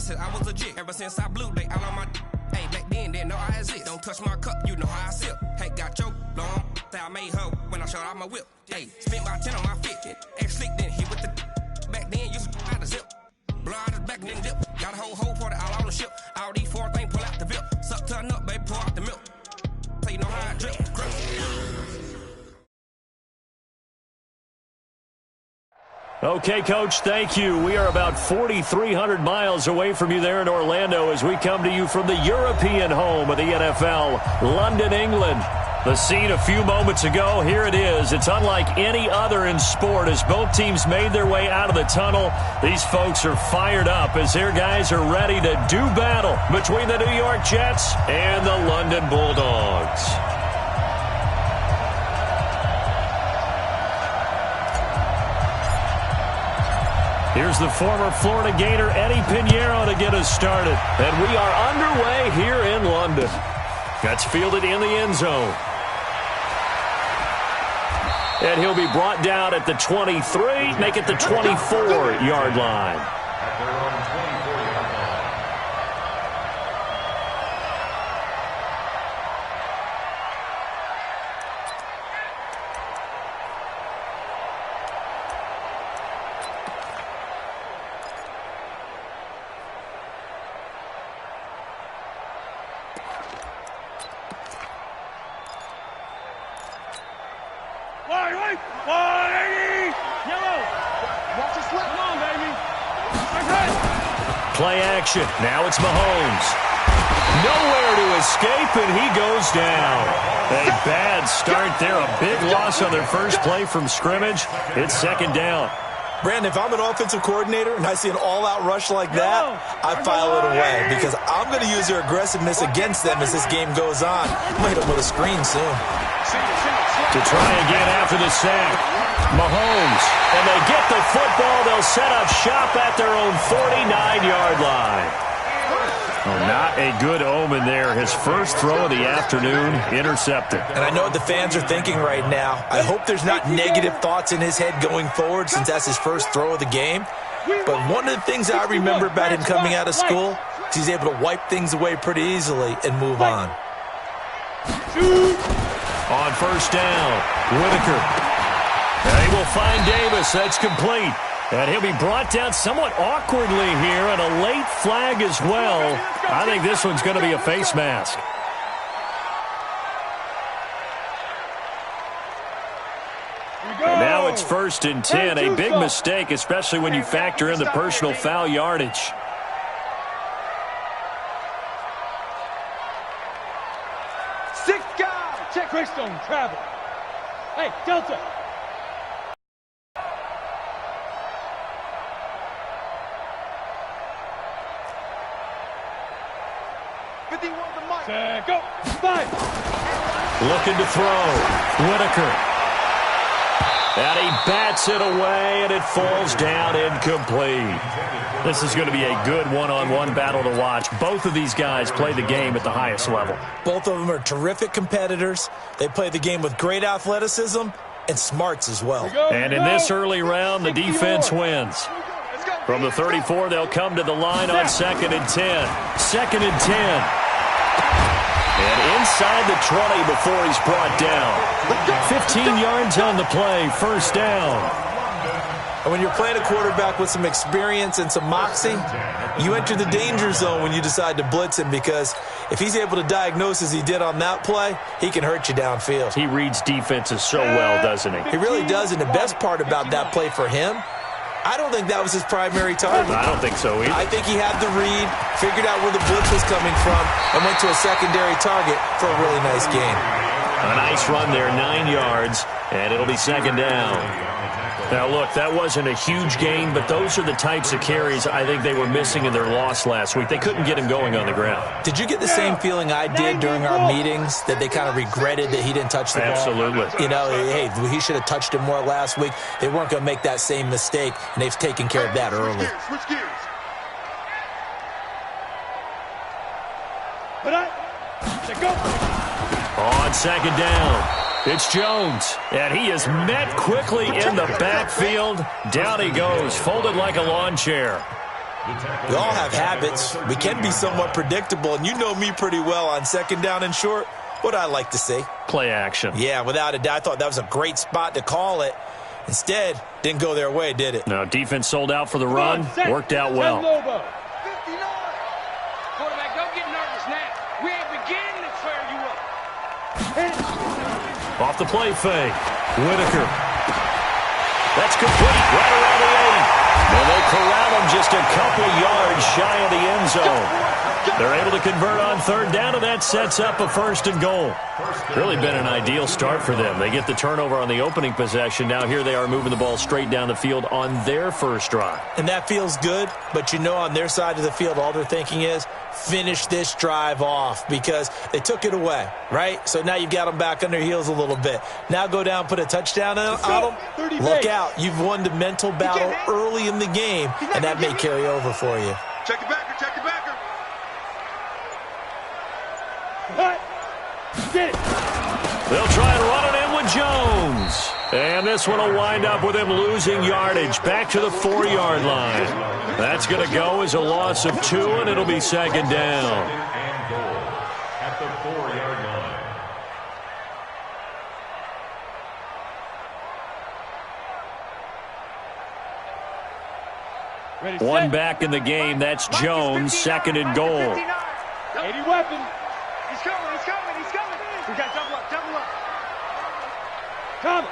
said I was legit. Ever since I blew, they all on my hey, back then, didn't know I exist. Don't touch my cup, you know how I sip. Hey, got your long, say I made her when I showed out my whip. Hey, spent my 10 on my fit. Ex-slick, then hit with the back then, used to out the zip. Blow out his back, then dip. Got a whole party all on the ship. All these four things, pull out the VIP. Suck, turn up, baby, pour out the milk. So you know how I drip. Okay, Coach, thank you. We are about 4,300 miles away from you there in Orlando as we come to you from the European home of the NFL, London, England. The scene a few moments ago, here it is. It's unlike any other in sport as both teams made their way out of the tunnel. These folks are fired up as their guys are ready to do battle between the New York Jets and the London Bulldogs. Here's the former Florida Gator, Eddie Pinheiro, to get us started. And we are underway here in London. That's fielded in the end zone. And he'll be brought down at the 23, make it the 24-yard line. Play action. Now it's Mahomes. Nowhere to escape, and he goes down. A bad start there. A big loss on their first play from scrimmage. It's second down. Brandon, if I'm an offensive coordinator and I see an all-out rush like that, I file it away because I'm going to use their aggressiveness against them as this game goes on. I'm going to hit them with a screen soon. To try again after the sack. Mahomes, and they get the football. They'll set up shop at their own 49-yard line. Oh, not a good omen there. His first throw of the afternoon, intercepted. And I know what the fans are thinking right now. I hope there's not negative thoughts in his head going forward since that's his first throw of the game. But one of the things I remember about him coming out of school is he's able to wipe things away pretty easily and move on. On first down, Whitaker. They will find Davis. That's complete. And he'll be brought down somewhat awkwardly here, and a late flag as well. I think this one's going to be a face mask. And now it's 1st and 10. A big mistake, especially when you factor in the personal foul yardage. Six guys. Check Greystone. Travel. Hey, Delta. Go. 5. Looking to throw. Whitaker. And he bats it away, and it falls down incomplete. This is going to be a good one-on-one battle to watch. Both of these guys play the game at the highest level. Both of them are terrific competitors. They play the game with great athleticism and smarts as well. And in this early round, the defense wins. From the 34, they'll come to the line on 2nd and 10. 2nd and 10. And inside the 20 before he's brought down. 15 yards on the play, first down. And when you're playing a quarterback with some experience and some moxie, you enter the danger zone when you decide to blitz him because if he's able to diagnose as he did on that play, he can hurt you downfield. He reads defenses so well, doesn't he? He really does, and the best part about that play for him, I don't think that was his primary target. I don't think so either. I think he had the read, figured out where the blitz was coming from, and went to a secondary target for a really nice gain. A nice run there, 9 yards, and it'll be second down. Now, look, that wasn't a huge gain, but those are the types of carries I think they were missing in their loss last week. They couldn't get him going on the ground. Did you get the same feeling I did during our meetings, that they kind of regretted that he didn't touch the ball? Absolutely. You know, hey, he should have touched it more last week. They weren't going to make that same mistake, and they've taken care of that early. Switch gears. On second down. It's Jones, and he is met quickly in the backfield. Down he goes, folded like a lawn chair. We all have habits. We can be somewhat predictable, and you know me pretty well on second down and short. What I like to see. Play action. Yeah, without a doubt. I thought that was a great spot to call it. Instead, didn't go their way, did it? No, defense sold out for the run. Worked out well. 59. Quarterback, don't get nervous now. We ain't beginning to tear you up. Off the play fake. Whitaker. That's complete. Right around the 8. And they corral him just a couple yards shy of the end zone. They're able to convert on third down, and that sets up a first and goal. Really been an ideal start for them. They get the turnover on the opening possession. Now here they are moving the ball straight down the field on their first drive. And that feels good, but you know on their side of the field, all they're thinking is finish this drive off because they took it away, right? So now you've got them back on their heels a little bit. Now go down, put a touchdown on them. Look out. You've won the mental battle early in the game, and that may carry over for you. Check it backer, check it backer. Get it. They'll try and run it in with Jones. And this one will wind up with him losing yardage back to the 4-yard line. That's going to go as a loss of 2, and it'll be second down. And goal at the 4-yard line. Ready, One set. back in the game. That's Jones, second and goal. 80 weapon. He's coming, he's coming, he's coming. We got double up, double up. Come.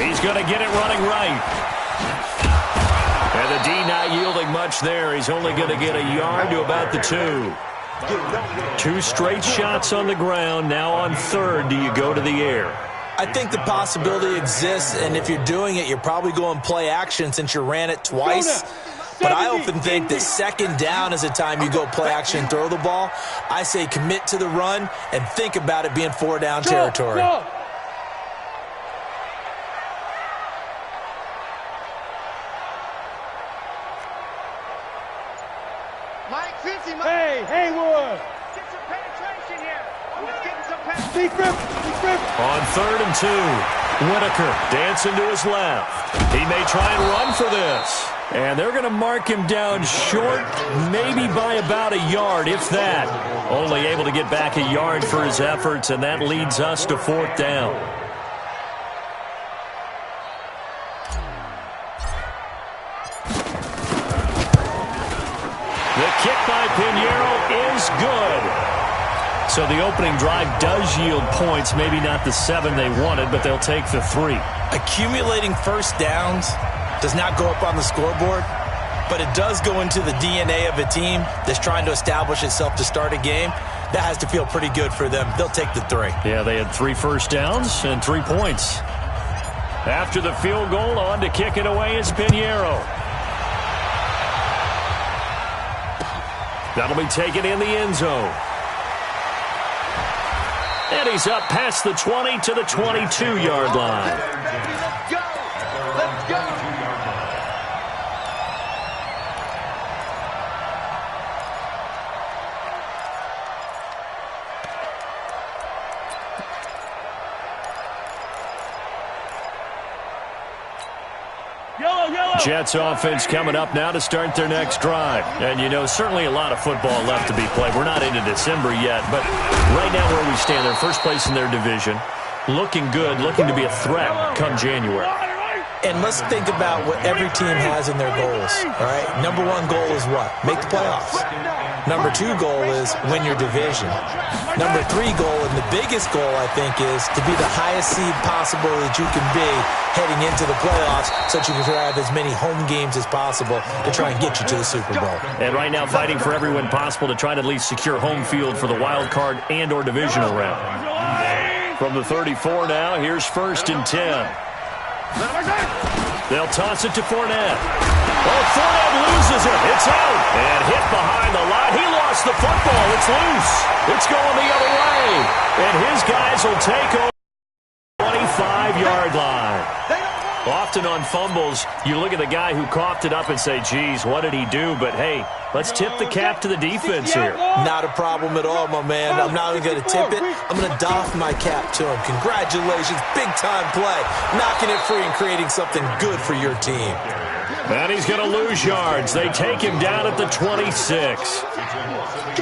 He's going to get it running right. And the D not yielding much there. He's only going to get a yard to about the 2. 2 straight shots on the ground. Now on third, do you go to the air? I think the possibility exists, and if you're doing it, you're probably going play action since you ran it twice. But I often think that second down is the time you go play action and throw the ball. I say commit to the run and think about it being 4-down territory. Go. Mike, 50, Mike. Hey, Haywood. Get some penetration here. Let's get some penetration. Be grip. On third and 2, Whitaker dancing to his left. He may try and run for this. And they're going to mark him down short, maybe by about a yard, if that. Only able to get back a yard for his efforts, and that leads us to 4th down. The kick by Pinheiro is good. So the opening drive does yield points, maybe not the 7 they wanted, but they'll take the 3. Accumulating first downs does not go up on the scoreboard, but it does go into the DNA of a team that's trying to establish itself to start a game. That has to feel pretty good for them. They'll take the 3. Yeah, they had 3 first downs and 3 points. After the field goal, on to kick it away is Pinheiro. That'll be taken in the end zone. And he's up past the 20 to the 22-yard line. Let's go. Let's go. Jets offense coming up now to start their next drive. And, you know, certainly a lot of football left to be played. We're not into December yet, but right now where we stand, they're first place in their division. Looking good, looking to be a threat come January. And let's think about what every team has in their goals, all right? Number 1 goal is what? Make the playoffs. Number 2 goal is win your division. Number 3 goal, and the biggest goal, I think, is to be the highest seed possible that you can be heading into the playoffs so that you can have as many home games as possible to try and get you to the Super Bowl. And right now fighting for every win possible to try to at least secure home field for the wild card and or divisional round. From the 34 now, here's 1st and 10. They'll toss it to Fournette. Oh, Fournette loses it. It's out. And hit behind the line. He lost the football. It's loose. It's going the other way. And his guys will take over the 25-yard line. Often on fumbles, you look at the guy who coughed it up and say, geez, what did he do? But, hey, let's tip the cap to the defense here. Not a problem at all, my man. I'm not even going to tip it. I'm going to doff my cap to him. Congratulations. Big-time play. Knocking it free and creating something good for your team. And he's going to lose yards. They take him down at the 26.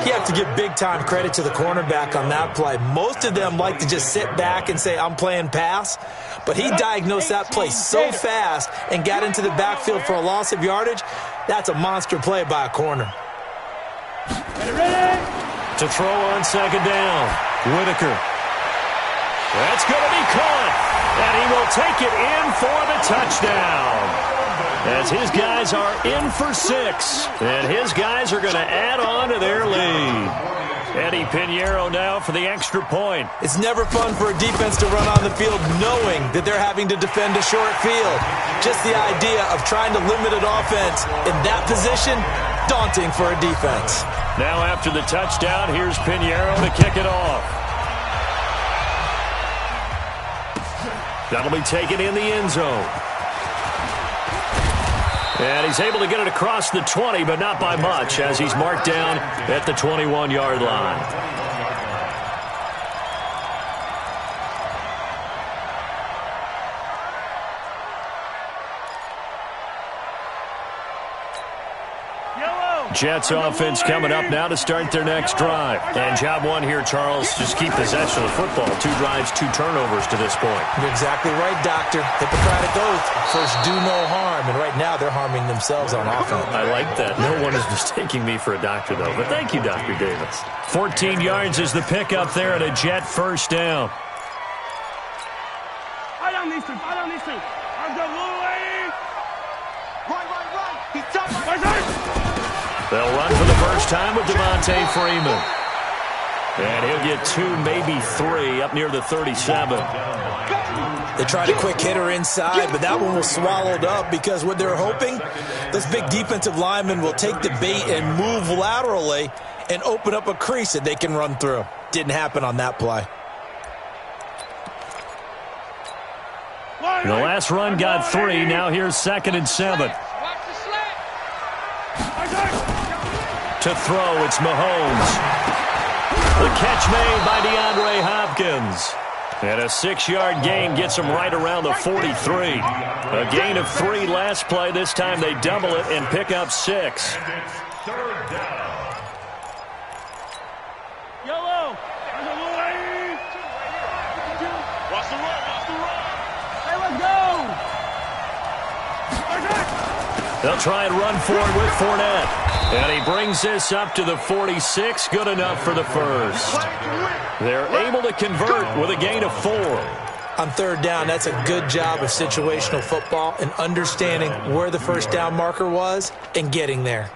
You have to give big-time credit to the cornerback on that play. Most of them like to just sit back and say, I'm playing pass. But he diagnosed that play so fast and got into the backfield for a loss of yardage. That's a monster play by a corner. To throw on second down, Whitaker. That's going to be caught. And he will take it in for the touchdown. As his guys are in for 6. And his guys are going to add on to their lead. Eddie Pinheiro now for the extra point. It's never fun for a defense to run on the field knowing that they're having to defend a short field. Just the idea of trying to limit an offense in that position, daunting for a defense. Now after the touchdown, here's Pinheiro to kick it off. That'll be taken in the end zone. And he's able to get it across the 20, but not by much, as he's marked down at the 21-yard line. Jets offense coming up now to start their next drive. And job one here, Charles, just keep possession of the football. 2 drives, 2 turnovers to this point. You're exactly right, Doctor. Hippocratic oath. First, do no harm. And right now, they're harming themselves on offense. I like that. No one is mistaking me for a doctor, though. But thank you, Dr. Davis. 14 yards is the pickup there at a Jet first down. Fight on these two. Fight on these two. Let's go, Louie. Run. He's tough. They'll run for the first time with Devontae Freeman. And he'll get 2, maybe 3, up near the 37. They tried a quick hitter inside, but that one was swallowed up because what they're hoping, those big defensive linemen will take the bait and move laterally and open up a crease that they can run through. Didn't happen on that play. The last run got 3. Now here's 2nd and 7. To throw, it's Mahomes. The catch made by DeAndre Hopkins. And a 6-yard gain gets him right around the 43. A gain of 3 last play. This time they double it and pick up 6. Yellow. Watch the run. Hey, let's go. They'll try and run forward with Fournette. And he brings this up to the 46. Good enough for the first. They're able to convert with a gain of 4. On 3rd down, that's a good job of situational football and understanding where the first down marker was and getting there.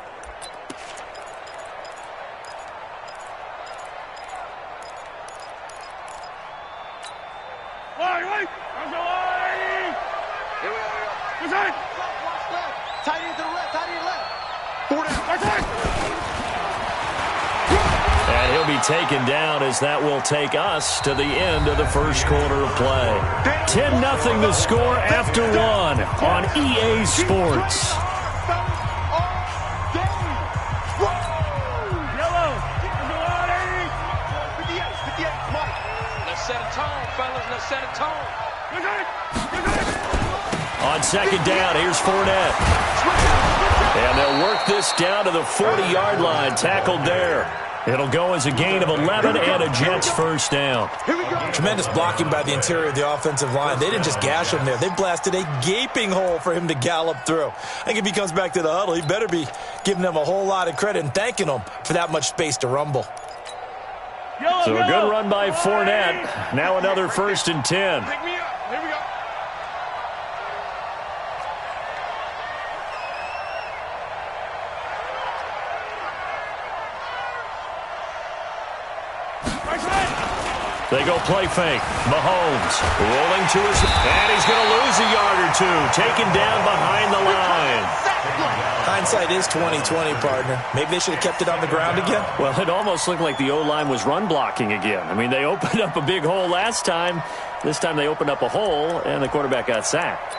And he'll be taken down as that will take us to the end of the first quarter of play. 10-0 the score after 1 on EA Sports. Let's set a tone, fellas. Let's set a tone. On 2nd down, here's Fournette. And they'll work this down to the 40-yard line, tackled there. It'll go as a gain of 11 and a Jets first down. Tremendous blocking by the interior of the offensive line. They didn't just gash him there. They blasted a gaping hole for him to gallop through. I think if he comes back to the huddle, he better be giving them a whole lot of credit and thanking them for that much space to rumble. So a good run by Fournette. Now another 1st and 10. Pick me up. Here we go. They go play fake. Mahomes rolling to his... And he's going to lose a yard or 2. Taken down behind the line. Hindsight is 20/20, partner. Maybe they should have kept it on the ground again. Well, it almost looked like the O-line was run blocking again. I mean, they opened up a big hole last time. This time they opened up a hole, and the quarterback got sacked.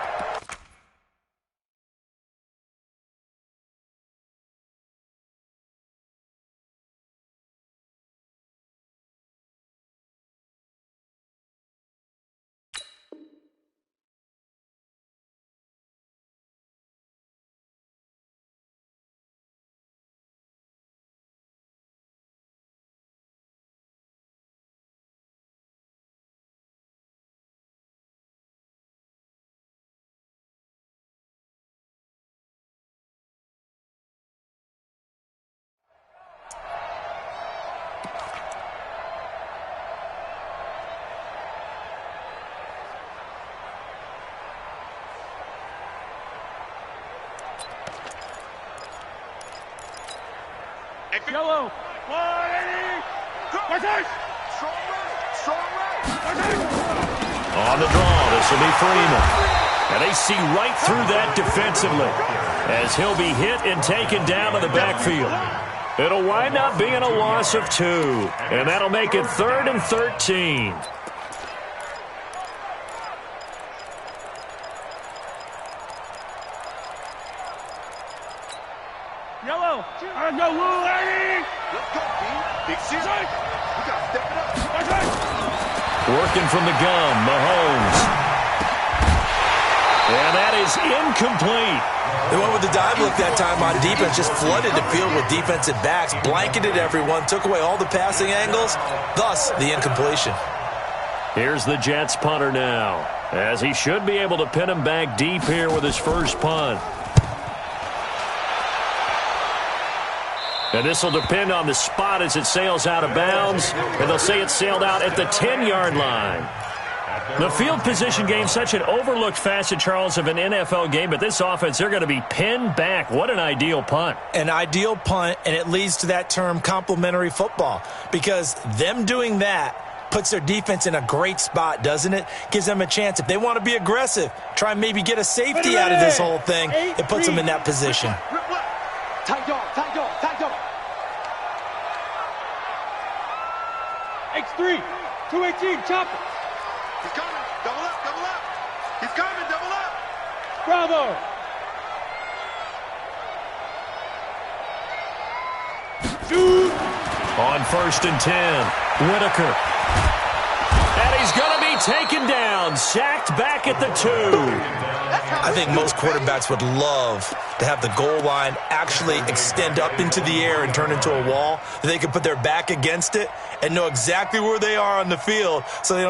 Yellow. 180. Martinez. On the draw, this will be Freeman. And they see right through that defensively as he'll be hit and taken down to the backfield. It'll wind up being a loss of 2, and that'll make it 3rd and 13. Yellow. I go, little lady. Let's go, B. Big season. We got to step it up. Working from the gun, Mahomes. And that is incomplete. They went with the dive look that time on defense, just flooded the field with defensive backs, blanketed everyone, took away all the passing angles, thus the incompletion. Here's the Jets punter now, as he should be able to pin him back deep here with his first punt. And this will depend on the spot as it sails out of bounds, and they'll say it sailed out at the 10-yard line. The field position game, such an overlooked facet, Charles, of an NFL game, but this offense, they're going to be pinned back. What an ideal punt. An ideal punt, and it leads to that term complementary football, because them doing that puts their defense in a great spot, doesn't it? Gives them a chance. If they want to be aggressive, try and maybe get a safety out of this whole thing, it puts them in that position. Tight dog, tight dog, tight dog. X3, 218, chop it. He's coming. Double up, double up. He's coming, double up. Bravo. Shoot. On 1st and 10, Whitaker. And he's going to be taken down, sacked back at the 2. I think most quarterbacks would love to have the goal line actually extend up into the air and turn into a wall. They can put their back against it and know exactly where they are on the field so they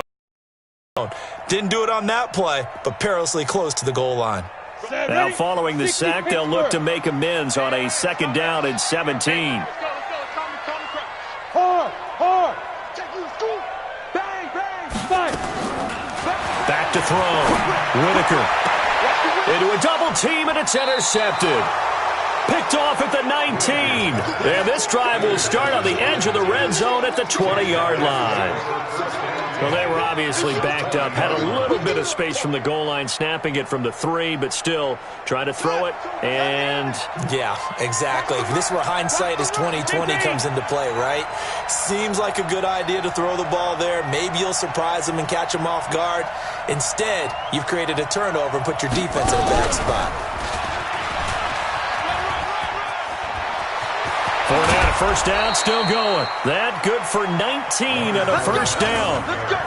don't. Didn't do it on that play, but perilously close to the goal line. Now following the sack, they'll look to make amends on a 2nd down and 17. Hard, hard. Bang, bang, bang. Back to throw. Whitaker. Into a double team, and it's intercepted. Picked off at the 19. And this drive will start on the edge of the red zone at the 20-yard line. Well, they were obviously backed up. Had a little bit of space from the goal line, snapping it from the 3, but still trying to throw it. And yeah, exactly. This is where hindsight is 20/20 comes into play, right? Seems like a good idea to throw the ball there. Maybe you'll surprise them and catch them off guard. Instead, you've created a turnover and put your defense in a bad spot. Fournette, a first down, still going. That good for 19 and a first down.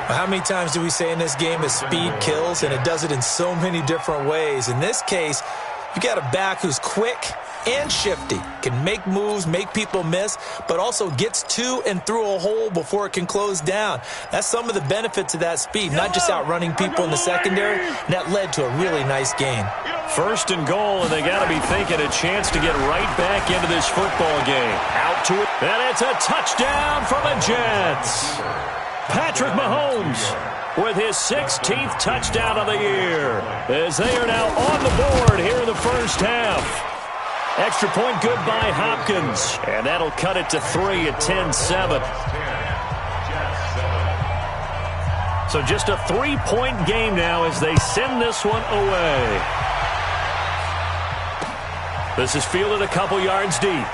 How many times do we say in this game that speed kills, and it does it in so many different ways? In this case, you got a back who's quick and shifty, can make moves, make people miss, but also gets to and through a hole before it can close down. That's some of the benefits of that speed, not just outrunning people in the secondary, and that led to a really nice gain. 1st and goal, and they got to be thinking a chance to get right back into this football game. Out to it, and it's a touchdown for the Jets. Patrick Mahomes with his 16th touchdown of the year, as they are now on the board here in the first half. Extra point good by Hopkins, and that'll cut it to 3 at 10-7. So just a 3-point game now as they send this one away. This is fielded a couple yards deep.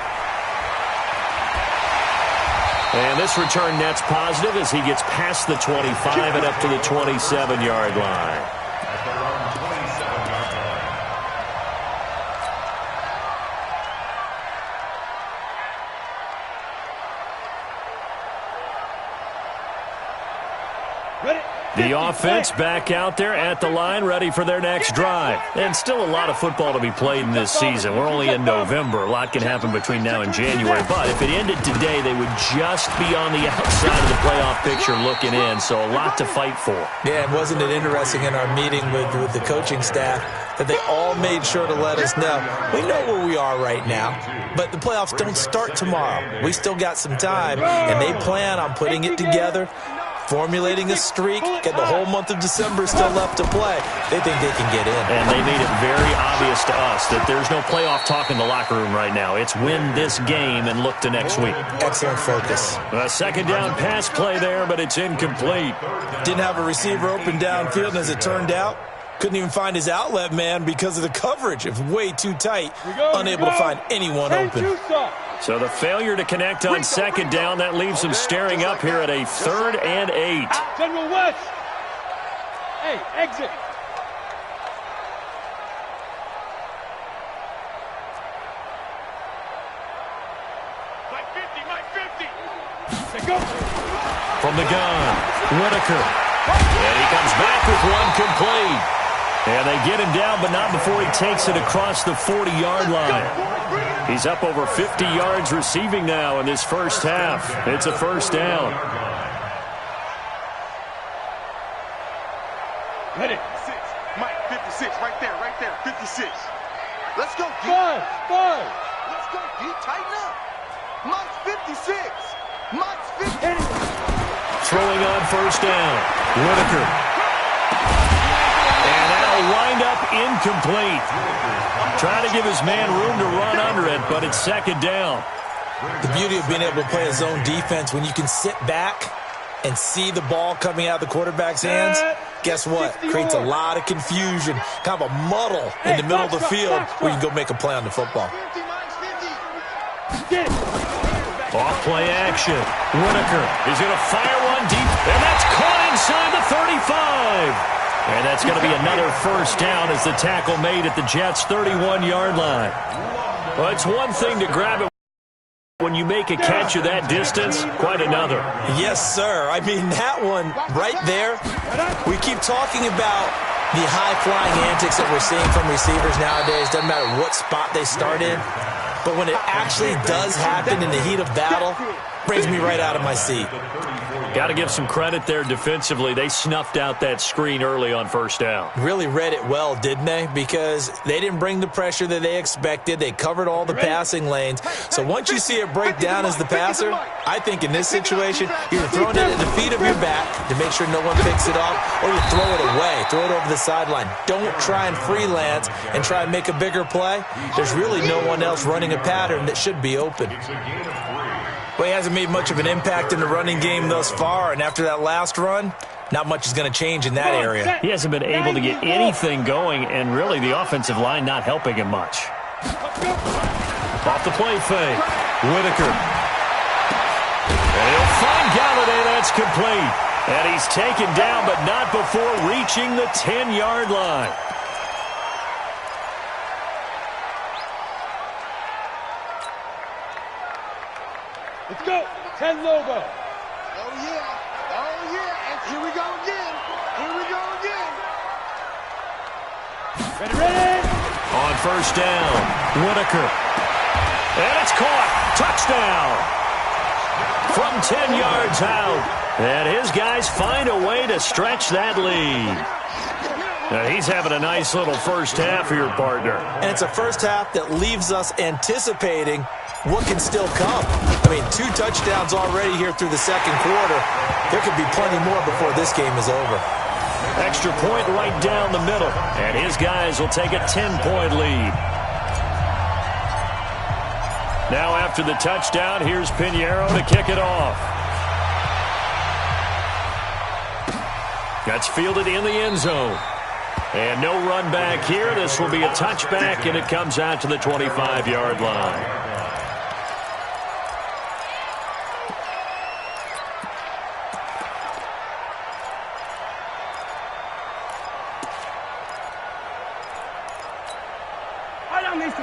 And this return net's positive as he gets past the 25 and up to the 27-yard line. The offense back out there at the line, ready for their next drive. And still a lot of football to be played in this season. We're only in November. A lot can happen between now and January. But if it ended today, they would just be on the outside of the playoff picture looking in. So a lot to fight for. Yeah, and wasn't it interesting in our meeting with the coaching staff that they all made sure to let us know, we know where we are right now, but the playoffs don't start tomorrow. We still got some time, and they plan on putting it together formulating a streak, get the whole month of December still left to play. They think they can get in. And they made it very obvious to us that there's no playoff talk in the locker room right now. It's win this game and look to next week. Excellent focus. A second down pass play there, but it's incomplete. Didn't have a receiver open downfield, and as it turned out, couldn't even find his outlet man because of the coverage. It was way too tight, unable to find anyone open. So the failure to connect on second down, that leaves them staring up here at a 3rd and 8. General West. Hey, exit. Go. From the gun, Whitaker. And he comes back with one complete. And they get him down, but not before he takes it across the 40-yard line. He's up over 50 yards receiving now in this first half. It's a first down. Ready. 6. Mike, 56, right there, 56. Let's go, D. 5. Let's go, D. Tighten up. Mike's 56. Mike's 50. Throwing on first down. Whitaker. And that'll wind up incomplete. Trying to give his man room to run under it, but it's second down. The beauty of being able to play a zone defense when you can sit back and see the ball coming out of the quarterback's hands, guess what? Creates a lot of confusion, kind of a muddle in the middle of the field where you can go make a play on the football. Off play action. Whitaker is going to fire one deep, and that's caught inside the 35. And that's going to be another first down as the tackle made at the Jets' 31-yard line. Well, it's one thing to grab it when you make a catch of that distance, quite another. Yes, sir. I mean, that one right there, we keep talking about the high-flying antics that we're seeing from receivers nowadays. Doesn't matter what spot they start in. But when it actually does happen in the heat of battle, brings me right out of my seat. Got to give some credit there defensively. They snuffed out that screen early on first down. Really read it well, didn't they? Because they didn't bring the pressure that they expected. They covered all the passing lanes. So once you see it break down as the passer, I think in this situation, you're throwing it at the feet of your back to make sure no one picks it off, or you throw it away, throw it over the sideline. Don't try and freelance and try and make a bigger play. There's really no one else running a pattern that should be open. Well, he hasn't made much of an impact in the running game thus far, and after that last run, not much is going to change in that area. He hasn't been able to get anything going, and really the offensive line not helping him much. Off the play fake, Whitaker. And he'll find Galladay, that's complete. And he's taken down, but not before reaching the 10-yard line. Let's go. 10 logo. Oh, yeah. Oh, yeah. And here we go again. Here we go again. Ready. On first down, Whitaker. And it's caught. Touchdown. From 10 yards out. And his guys find a way to stretch that lead. Now he's having a nice little first half for your partner. And it's a first half that leaves us anticipating what can still come. I mean, 2 touchdowns already here through the second quarter. There could be plenty more before this game is over. Extra point right down the middle. And his guys will take a 10-point lead. Now after the touchdown, here's Pinheiro to kick it off. That's fielded in the end zone. And no run back here. This will be a touchback, and it comes out to the 25-yard line.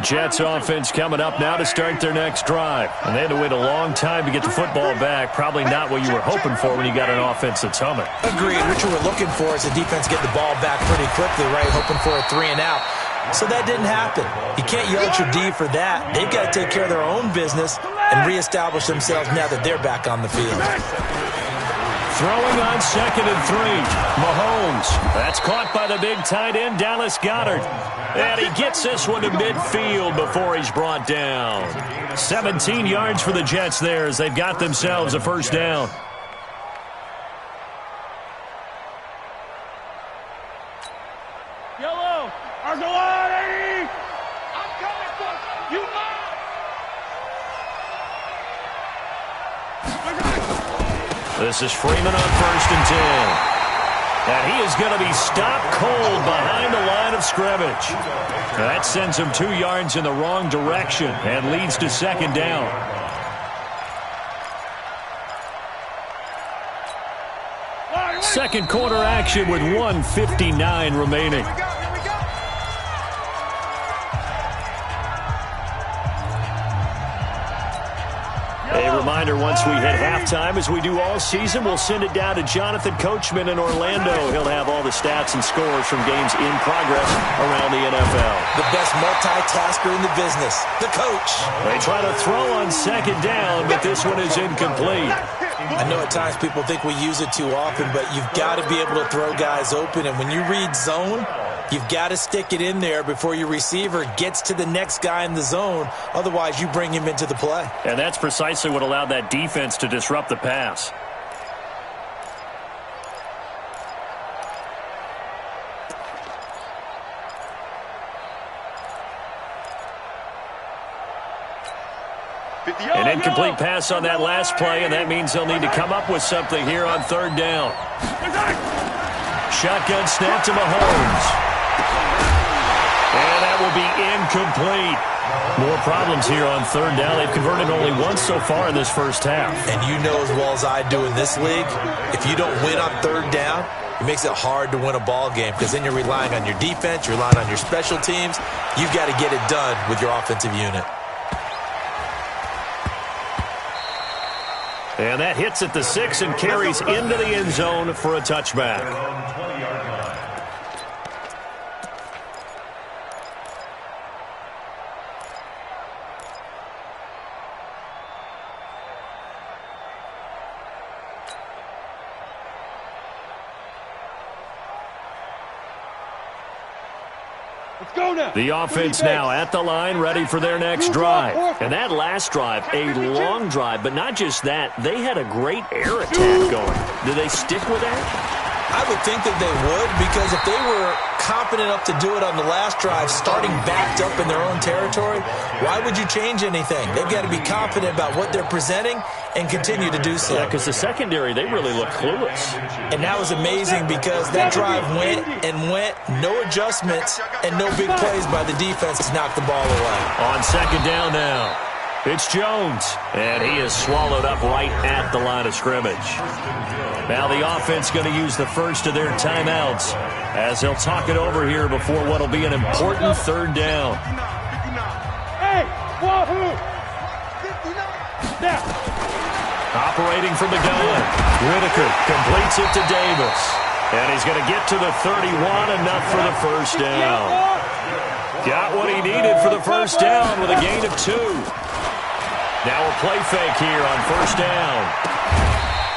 Jets offense coming up now to start their next drive. And they had to wait a long time to get the football back. Probably not what you were hoping for when you got an offense that's humming. Agreed. What you were looking for is the defense get the ball back pretty quickly, right? Hoping for a 3 and out. So that didn't happen. You can't yell at your D for that. They've got to take care of their own business and reestablish themselves now that they're back on the field. Throwing on 2nd and 3. Mahomes. That's caught by the big tight end, Dallas Goedert. And he gets this one to midfield before he's brought down. 17 yards for the Jets there as they've got themselves a first down. This is Freeman on 1st and 10. And he is going to be stopped cold behind the line of scrimmage. That sends him 2 yards in the wrong direction and leads to 2nd down. Second quarter action with 1:59 remaining. A reminder, once we hit halftime, as we do all season, we'll send it down to Jonathan Coachman in Orlando. He'll have all the stats and scores from games in progress around the NFL. The best multitasker in the business, the coach. They try to throw on 2nd down, but this one is incomplete. I know at times people think we use it too often, but you've got to be able to throw guys open. And when you read zone, you've got to stick it in there before your receiver gets to the next guy in the zone. Otherwise, you bring him into the play. And that's precisely what allowed that defense to disrupt the pass. An incomplete pass on that last play, and that means they'll need to come up with something here on 3rd down. Shotgun snap to Mahomes. And that will be incomplete. More problems here on 3rd down. They've converted only once so far in this first half. And you know as well as I do in this league, if you don't win on 3rd down, it makes it hard to win a ball game because then you're relying on your defense, you're relying on your special teams. You've got to get it done with your offensive unit. And that hits at the 6 and carries into the end zone for a touchback. Let's go now. The offense now at the line, ready for their next drive. And that last drive, a long drive, but not just that. They had a great air attack going. Do they stick with that? I would think that they would, because if they were confident enough to do it on the last drive, starting backed up in their own territory, why would you change anything? They've got to be confident about what they're presenting and continue to do so. Yeah, because the secondary, they really look clueless. And that was amazing because that drive went and went, no adjustments and no big plays by the defense to knock the ball away. On 2nd down now, it's Jones, and he is swallowed up right at the line of scrimmage. Now the offense going to use the first of their timeouts as they'll talk it over here before what will be an important 3rd down. Hey, wahoo! Now. Operating from the gun, Whitaker completes it to Davis. And he's going to get to the 31, enough for the first down. Got what he needed for the first down with a gain of 2. Now a play fake here on 1st down.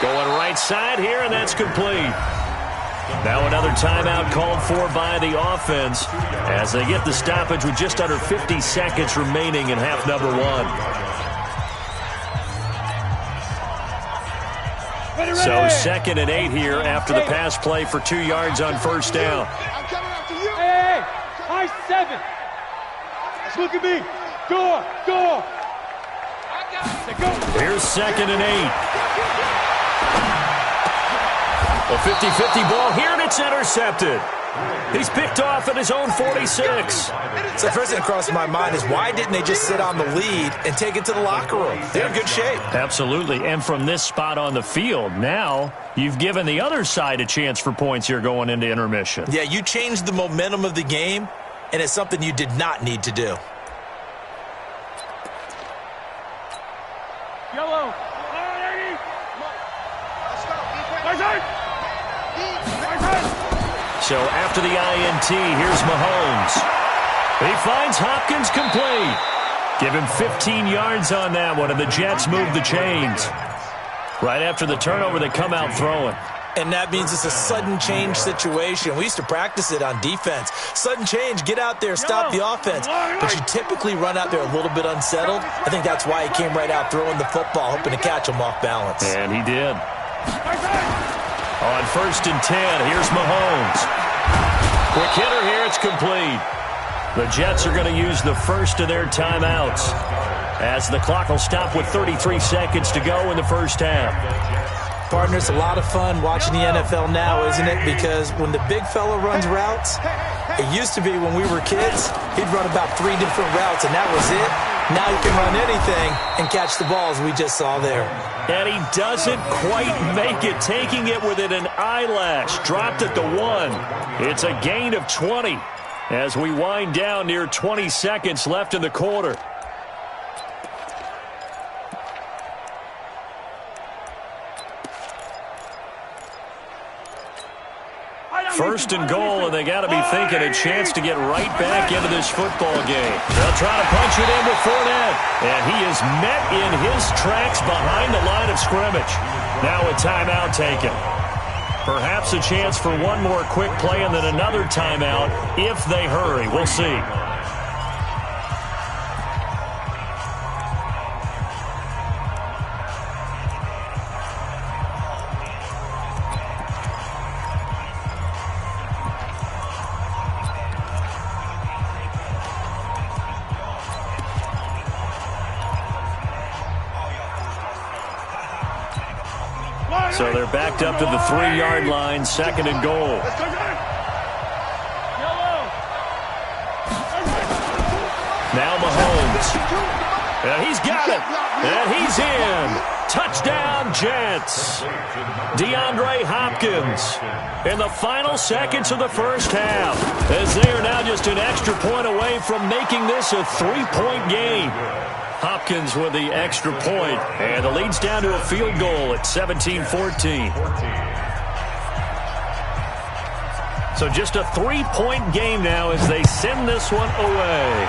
Going right side here, and that's complete. Now another timeout called for by the offense as they get the stoppage with just under 50 seconds remaining in half number 1. So 2nd and 8 here after the pass play for 2 yards on 1st down. Hey, high 7. Look at me. Go. Here's 2nd and 8. A 50-50 ball here, and it's intercepted. He's picked off at his own 46. So the first thing that crossed my mind is why didn't they just sit on the lead and take it to the locker room? They're in good shape. Absolutely, and from this spot on the field, now you've given the other side a chance for points here going into intermission. Yeah, you changed the momentum of the game, and it's something you did not need to do. Yellow. So after the INT, here's Mahomes. He finds Hopkins complete. Give him 15 yards on that one, and the Jets move the chains. Right after the turnover, they come out throwing. And that means it's a sudden change situation. We used to practice it on defense. Sudden change, get out there, stop the offense. But you typically run out there a little bit unsettled. I think that's why he came right out throwing the football, hoping to catch him off balance. And he did. On 1st and 10, here's Mahomes. Quick hitter here, it's complete. The Jets are going to use the first of their timeouts as the clock will stop with 33 seconds to go in the first half. Partner, it's a lot of fun watching the NFL now, isn't it? Because when the big fella runs routes, it used to be when we were kids, he'd run about 3 different routes, and that was it. Now he can run anything and catch the ball, as we just saw there. And he doesn't quite make it, taking it within an eyelash. Dropped at the 1. It's a gain of 20 as we wind down near 20 seconds left in the quarter. First and goal, and they got to be thinking a chance to get right back into this football game. They'll try to punch it in with Fournette, and he is met in his tracks behind the line of scrimmage. Now a timeout taken. Perhaps a chance for one more quick play and then another timeout if they hurry. We'll see. So they're backed up to the 3-yard line, second and goal. Now Mahomes. And he's got it. And he's in. Touchdown, Jets. DeAndre Hopkins in the final seconds of the first half, as they are now just an extra point away from making this a 3-point game. Hopkins with the extra point, and the lead's down to a field goal at 17-14. So just a 3-point game now as they send this one away.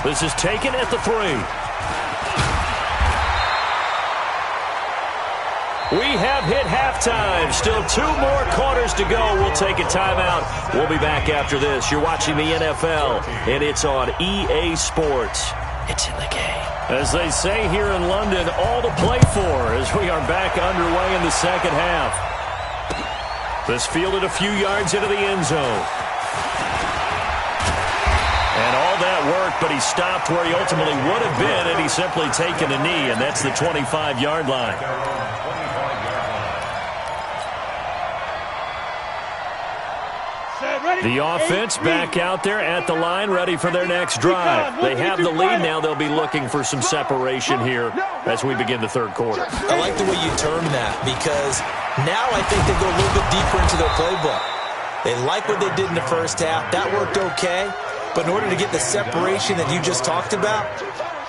This is taken at the 3. We have hit halftime. Still 2 more quarters to go. We'll take a timeout. We'll be back after this. You're watching the NFL, and it's on EA Sports. It's in the game. As they say here in London, all to play for as we are back underway in the second half. This fielded a few yards into the end zone. And all that work, but he stopped where he ultimately would have been had he simply taken a knee, and that's the 25-yard line. The offense back out there at the line, ready for their next drive. They have the lead now. They'll be looking for some separation here as we begin the third quarter. I like the way you term that, because now I think they go a little bit deeper into their playbook. They like what they did in the first half. That worked okay. But in order to get the separation that you just talked about,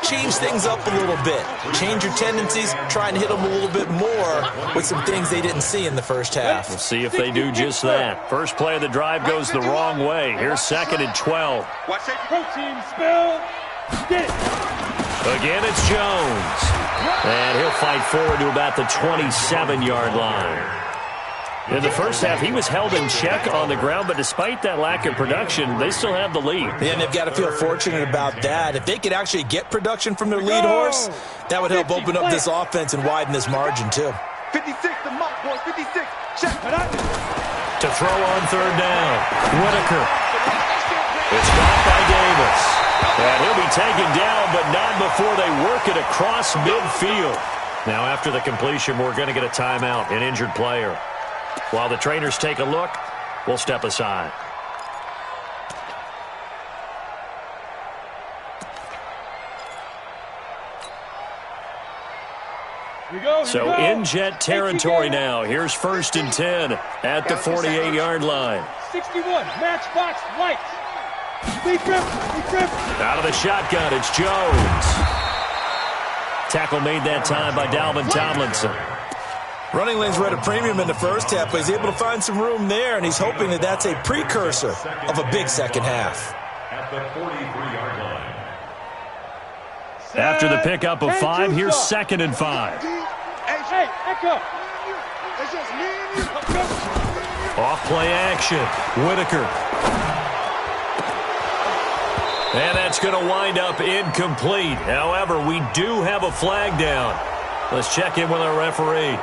change things up a little bit. Change your tendencies, try and hit them a little bit more with some things they didn't see in the first half. We'll see if they do just that. First play of the drive goes the wrong way. Here's 2nd and 12. Watch that protein spill. Get it. Again, it's Jones. And he'll fight forward to about the 27-yard line. In the first half, he was held in check on the ground, but despite that lack of production, they still have the lead. Yeah, and they've got to feel fortunate about that. If they could actually get production from their lead horse, that would help open up this offense and widen this margin, too. 56, the mark, boy, 56. Check. To throw on third down, Whitaker. It's caught by Davis. And he'll be taken down, but not before they work it across midfield. Now, after the completion, we're going to get a timeout, an injured player. While the trainers take a look, we'll step aside. So in Jet territory now. Here's 1st and 10 at the 48-yard line. 61, matchbox lights. Out of the shotgun, it's Jones. Tackle made that time by Dalvin Tomlinson. Running lanes were at a premium in the first half, but he's able to find some room there, and he's hoping that that's a precursor of a big second half. At the 43-yard line. After the pickup of 5, here's 2nd and 5. Hey, Echo. Off play action. Whitaker. And that's going to wind up incomplete. However, we do have a flag down. Let's check in with our referee.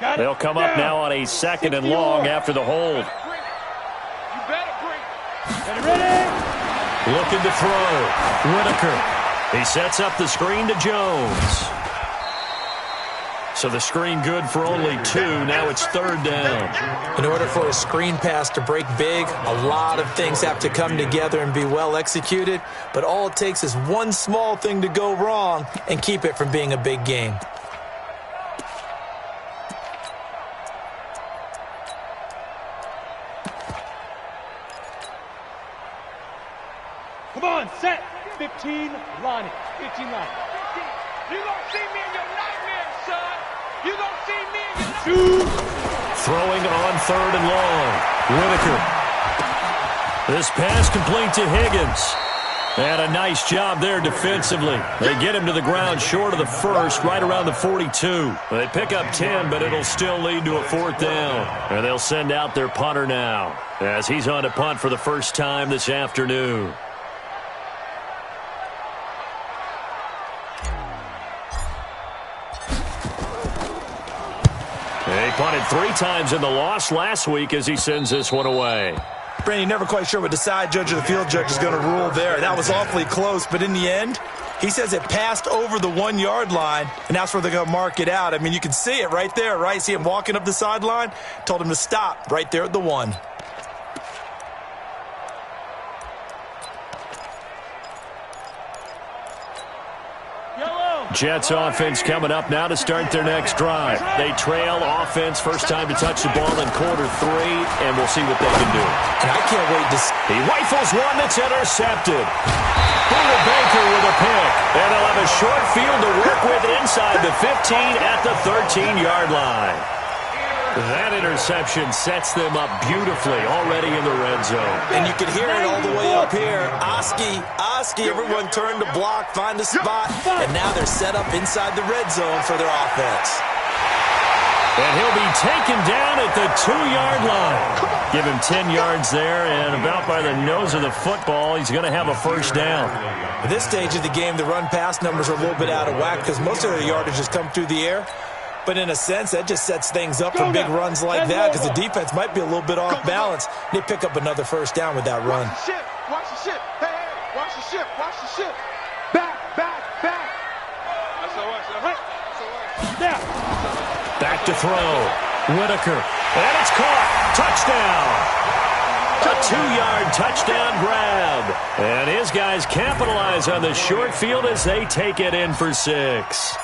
They'll come up now on a 2nd and long after the hold. You better bring. Ready? Looking to throw. Whitaker. He sets up the screen to Jones. So the screen good for only 2. Now it's 3rd down. In order for a screen pass to break big, a lot of things have to come together and be well executed. But all it takes is one small thing to go wrong and keep it from being a big game. Come on, set. 15, Lonnie. 15, Lonnie. You gonna see me in your nightmares, son. You gonna see me in your nightmares. Throwing on 3rd and long. Whitaker. This pass complete to Higgins. And a nice job there defensively. They get him to the ground short of the 1st, right around the 42. They pick up 10, but it'll still lead to a 4th down. And they'll send out their punter now, as he's on to punt for the first time this afternoon. He punted 3 times in the loss last week as he sends this one away. Brandon, never quite sure what the side judge or the field judge is going to rule there. That was awfully close, but in the end, he says it passed over the 1-yard line, and that's where they're going to mark it out. I mean, you can see it right there, right? See him walking up the sideline? Told him to stop right there at the 1. Jets offense coming up now to start their next drive. They trail offense, first time to touch the ball in quarter 3, and we'll see what they can do. And I can't wait to see. He rifles one that's intercepted. Buda Baker with a pick, and they'll have a short field to work with inside the 15 at the 13-yard line. That interception sets them up beautifully already in the red zone. And you can hear it all the way up here. Oski, everyone turned to block, find a spot, and now they're set up inside the red zone for their offense. And he'll be taken down at the 2-yard line. Give him 10 yards there, and about by the nose of the football, he's going to have a first down. At this stage of the game, the run-pass numbers are a little bit out of whack because most of their yardage has come through the air. But in a sense, that just sets things up for big runs like that because the defense might be a little bit off balance. They pick up another first down with that run. Watch the ship. Watch the ship. Hey, watch the ship. Watch the ship. Back. That's all right. Now. Back to throw. Whitaker. And it's caught. Touchdown. A 2-yard touchdown grab. And his guys capitalize on the short field as they take it in for 6.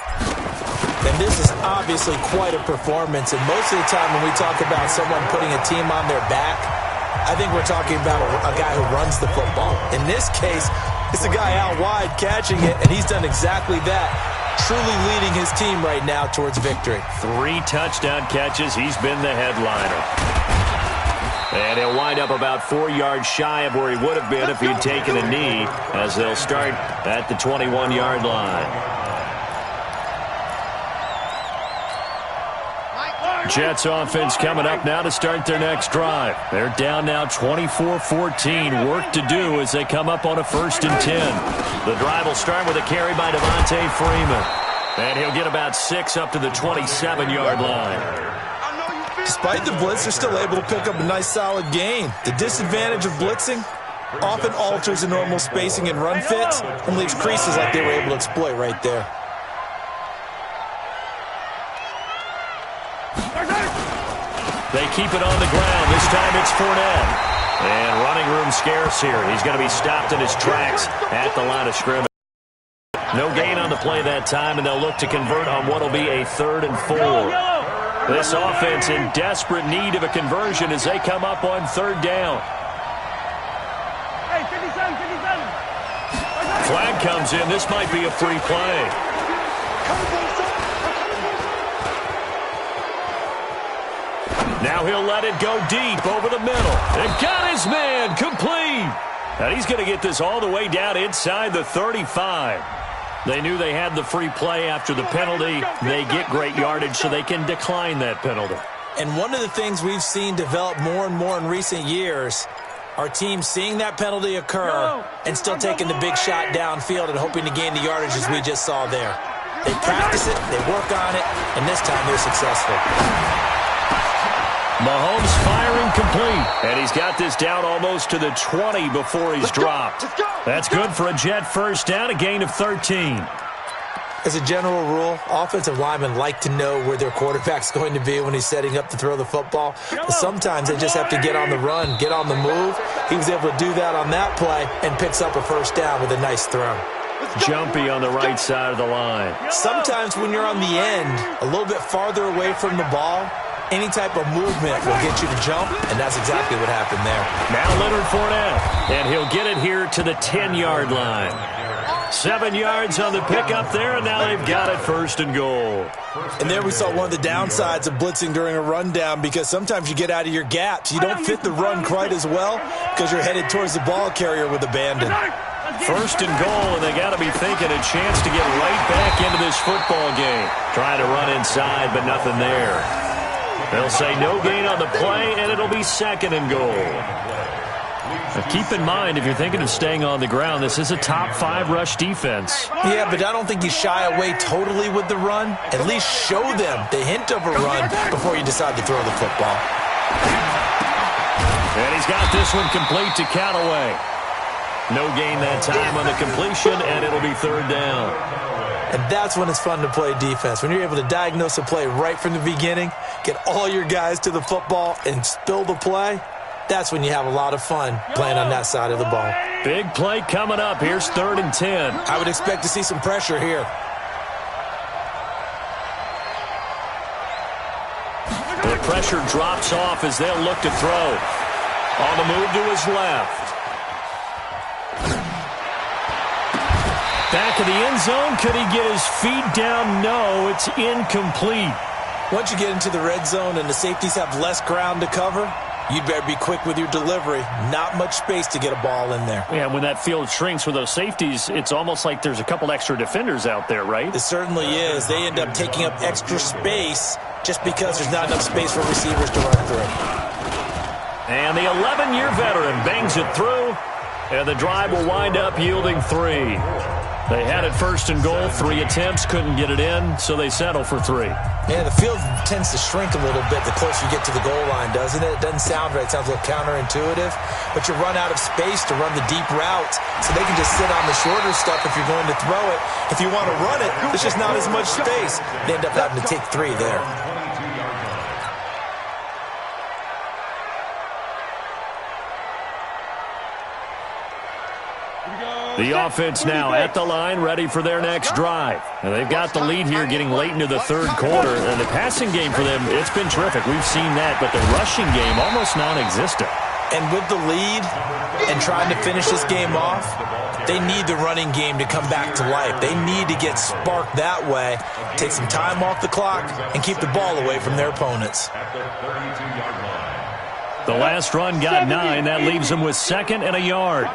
And this is obviously quite a performance. And most of the time when we talk about someone putting a team on their back, I think we're talking about a guy who runs the football. In this case, it's a guy out wide catching it, and he's done exactly that. Truly leading his team right now towards victory. 3 touchdown catches. He's been the headliner. And he'll wind up about 4 yards shy of where he would have been if he'd taken a knee, as they'll start at the 21-yard line. Jets offense coming up now to start their next drive. They're down now 24-14. Work to do as they come up on a 1st and 10. The drive will start with a carry by Devontae Freeman. And he'll get about 6 up to the 27-yard line. Despite the blitz, they're still able to pick up a nice solid gain. The disadvantage of blitzing often alters the normal spacing and run fits and leaves creases like they were able to exploit right there. They keep it on the ground. This time it's Fournette. And running room scarce here. He's going to be stopped in his tracks at the line of scrimmage. No gain on the play that time, and they'll look to convert on what will be a 3rd and 4. This offense in desperate need of a conversion as they come up on 3rd down. Hey, 57. Flag comes in. This might be a free play. Now he'll let it go deep over the middle. And got his man complete. And he's going to get this all the way down inside the 35. They knew they had the free play after the penalty. They get great yardage so they can decline that penalty. And one of the things we've seen develop more and more in recent years, our team seeing that penalty occur and still taking the big shot downfield and hoping to gain the yardage as we just saw there. They practice it, they work on it, and this time they're successful. Mahomes firing complete, and he's got this down almost to the 20 before he's dropped. That's good for a Jet first down, a gain of 13. As a general rule, offensive linemen like to know where their quarterback's going to be when he's setting up to throw the football. But sometimes they just have to get on the run, get on the move. He was able to do that on that play and picks up a first down with a nice throw. Jumpy on the right side of the line. Sometimes when you're on the end, a little bit farther away from the ball, any type of movement will get you to jump, and that's exactly what happened there. Now Leonard Fournette, and he'll get it here to the 10-yard line. 7 yards on the pickup there, and now they've got it first and goal. And there we saw one of the downsides of blitzing during a rundown, because sometimes you get out of your gaps. You don't fit the run quite as well because you're headed towards the ball carrier with abandon. First and goal, and they got to be thinking a chance to get right back into this football game. Trying to run inside, but nothing there. They'll say no gain on the play, and it'll be second and goal. Now keep in mind, if you're thinking of staying on the ground, this is a top-5 rush defense. Yeah, but I don't think you shy away totally with the run. At least show them the hint of a run before you decide to throw the football. And he's got this one complete to Callaway. No gain that time on the completion, and it'll be third down. And that's when it's fun to play defense. When you're able to diagnose a play right from the beginning, get all your guys to the football, and spill the play, that's when you have a lot of fun playing on that side of the ball. Big play coming up. Here's 3rd and 10. I would expect to see some pressure here. The pressure drops off as they'll look to throw. On the move to his left. Back of the end zone. Could he get his feet down? No, it's incomplete. Once you get into the red zone and the safeties have less ground to cover, you'd better be quick with your delivery. Not much space to get a ball in there. Yeah, when that field shrinks with those safeties, it's almost like there's a couple extra defenders out there, right? It certainly is. They end up taking up extra space just because there's not enough space for receivers to run through. And the 11-year veteran bangs it through, and the drive will wind up yielding 3. They had it first and goal, 3 attempts, couldn't get it in, so they settle for 3. Yeah, the field tends to shrink a little bit the closer you get to the goal line, doesn't it? It doesn't sound right. It sounds a little counterintuitive. But you run out of space to run the deep route, so they can just sit on the shorter stuff if you're going to throw it. If you want to run it, there's just not as much space. They end up having to take 3 there. The offense now at the line, ready for their next drive. And they've got the lead here getting late into the third quarter. And the passing game for them, it's been terrific. We've seen that, but the rushing game almost non-existent. And with the lead and trying to finish this game off, they need the running game to come back to life. They need to get sparked that way, take some time off the clock, and keep the ball away from their opponents. The last run got 9. That leaves them with 2nd and a yard.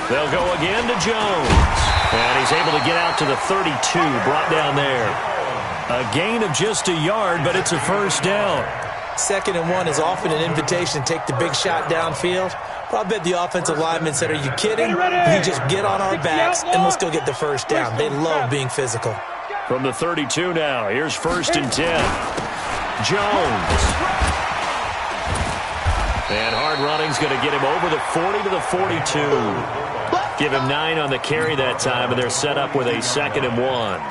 They'll go again to Jones. And he's able to get out to the 32, brought down there. A gain of just a yard, but it's a first down. 2nd and 1 is often an invitation to take the big shot downfield. But I bet the offensive lineman said, "Are you kidding? We just get on our backs and let's go get the first down." They love being physical. From the 32 now, here's 1st and 10. Jones. And hard running's going to get him over the 40 to the 42. Give him 9 on the carry that time, and they're set up with a 2nd and 1.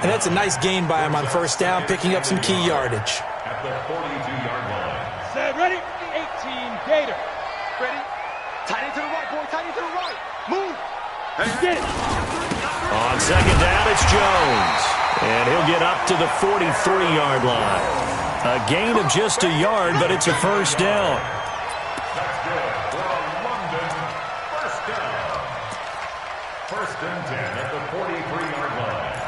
And that's a nice gain by him on first down, picking up some key yardage. At the 42-yard line. Set, ready, 18, Gator. Ready? Tight end to the right, boy. Tight end to the right. Move. Get it. On 2nd down, it's Jones. And he'll get up to the 43-yard line. A gain of just a yard, but it's a first down. That's good for a London first down. 1st and 10 at the 43-yard line.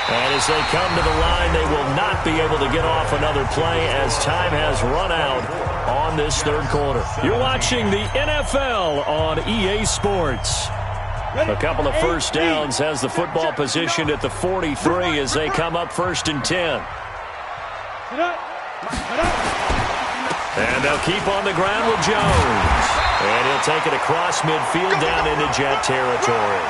And as they come to the line, they will not be able to get off another play as time has run out on this third quarter. You're watching the NFL on EA Sports. A couple of first downs has the football positioned at the 43 as they come up 1st and 10. And they'll keep on the ground with Jones. And he'll take it across midfield down into Jet territory.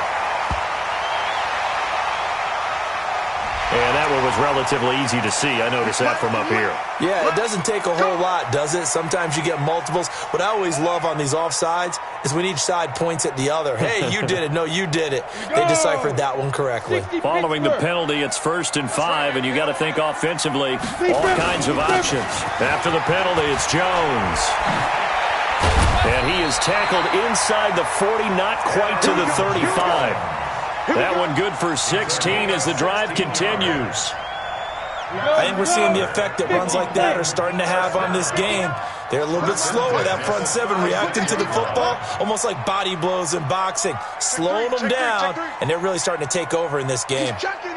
And that one was relatively easy to see. I noticed that from up here. Yeah, it doesn't take a whole lot, does it? Sometimes you get multiples. What I always love on these offsides is when each side points at the other. Hey, you did it. No, you did it. They deciphered that one correctly. Following the penalty, it's 1st and 5, and you got to think offensively, all kinds of options. After the penalty, it's Jones. And he is tackled inside the 40, not quite to the 35. That one good for 16 as the drive continues. I think we're seeing the effect that runs like that are starting to have on this game. They're a little bit slower, that front seven, reacting to the football, almost like body blows in boxing, slowing them down, and they're really starting to take over in this game. He's checking.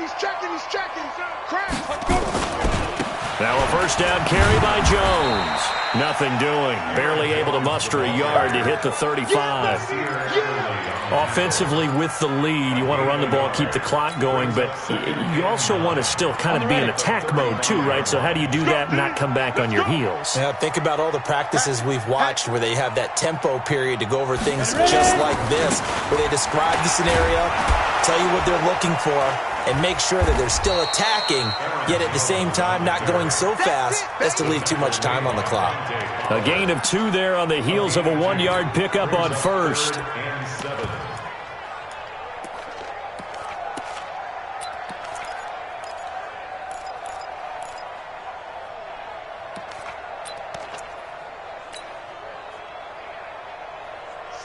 Now a first down carry by Jones. Nothing doing. Barely able to muster a yard to hit the 35. Offensively with the lead, you want to run the ball, keep the clock going, but you also want to still kind of be in attack mode too, right? So how do you do that and not come back on your heels? Yeah, think about all the practices we've watched where they have that tempo period to go over things just like this, where they describe the scenario, tell you what they're looking for, and make sure that they're still attacking, yet at the same time not going so fast as to leave too much time on the clock. A gain of 2 there on the heels of a 1-yard pickup on first.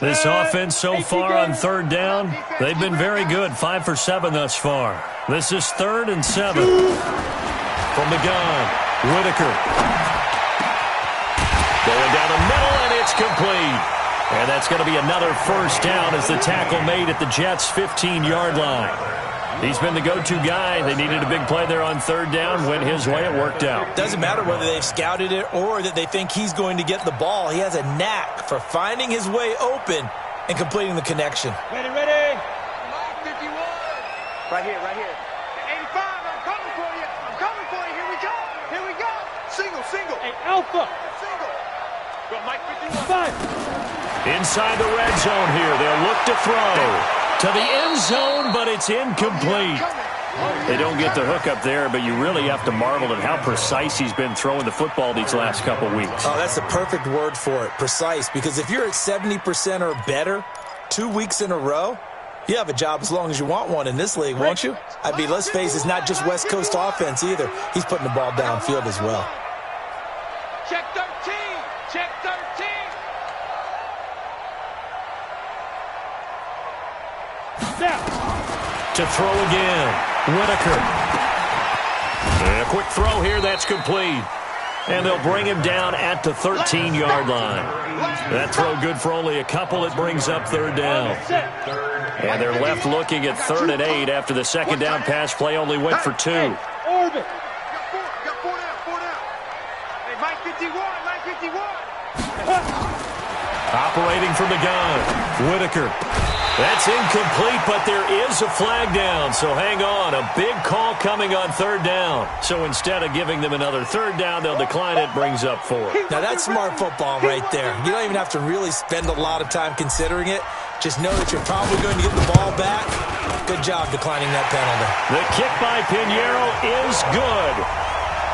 This offense so far on 3rd down, they've been very good. 5 for 7 thus far. This is 3rd and 7. From the gun, Whitaker. Going down the middle, and it's complete. And that's going to be another first down as the tackle made at the Jets' 15-yard line. He's been the go-to guy. They needed a big play there on 3rd down. Went his way. It worked out. Doesn't matter whether they've scouted it or that they think he's going to get the ball. He has a knack for finding his way open and completing the connection. Ready. Lock 51. Right here. 85, I'm coming for you. Here we go. Single. Hey, Alpha. Single. Go, Mike 51. 5. Inside the red zone here. They'll look to throw. To the end zone, but it's incomplete. They don't get the hook up there, but you really have to marvel at how precise he's been throwing the football these last couple weeks. Oh, that's the perfect word for it, precise, because if you're at 70% or better 2 weeks in a row, you have a job as long as you want one in this league, won't you? I mean, let's face it, it's not just West Coast offense either. He's putting the ball downfield as well. Check 13. To throw again, Whitaker. And a quick throw here, that's complete. And they'll bring him down at the 13-yard line. That throw good for only a couple. It brings up 3rd down. And they're left looking at 3rd and 8 after the second down pass play only went for 2. Orbit. Got 4 down. Hey, Mike 51. Operating from the gun, Whitaker. That's incomplete, but there is a flag down, so hang on. A big call coming on 3rd down. So instead of giving them another 3rd down, they'll decline it, brings up 4. Now, that's smart football right there. You don't even have to really spend a lot of time considering it. Just know that you're probably going to get the ball back. Good job declining that penalty. The kick by Pinheiro is good,